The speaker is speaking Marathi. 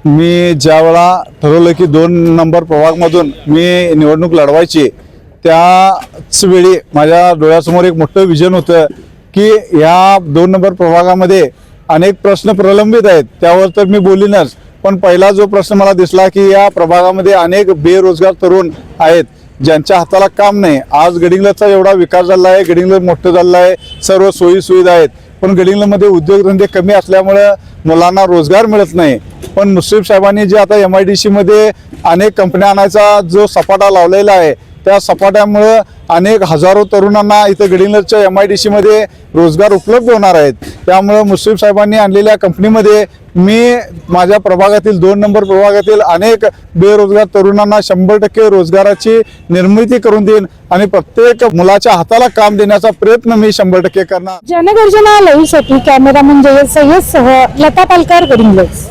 मी ज्यावेळा ठरवलं की 2 नंबर प्रभागमधून मी निवडणूक लढवायची त्याच वेळी माझ्या डोळ्यासमोर एक मोठं विजन होतं की या 2 नंबर प्रभागामध्ये अनेक प्रश्न प्रलंबित आहेत, त्यावर तर मी बोलीनच। पण पहिला जो प्रश्न मला दिसला की या प्रभागामध्ये अनेक बेरोजगार तरुण आहेत ज्यांच्या हाताला काम नाही। आज गडिंग्लजचा एवढा विकास झाला आहे, गडिंग्लज मोठं झालं आहे, सर्व सोयी सुविधा आहेत, पण गडिंग्लजमध्ये उद्योगधंदे कमी असल्यामुळे मुलांना रोजगार मिळत नाही। पण मुश्रीफ साहेबांनी जे आता MIDC मध्ये अनेक कंपन्या आणायचा जो सपाटा लावलेला आहे त्या सपाट्यामुळे अनेक हजारो तरुणांना इथं गडिंग्लजच्या MIDC मध्ये रोजगार उपलब्ध होणार आहेत। त्यामुळे मुश्रीफ साहेबांनी आणलेल्या कंपनीमध्ये मी माझ्या प्रभागातील 2 नंबर प्रभागातील अनेक बेरोजगार तरुणांना 100% रोजगाराची निर्मिती करून देईन आणि प्रत्येक मुलाच्या हाताला काम देण्याचा प्रयत्न मी 100% करणार। जनगर्जना लाईव्हसाठी कॅमेरामन जयेश सय्यदसह लता पालकर, गडिंग्लज।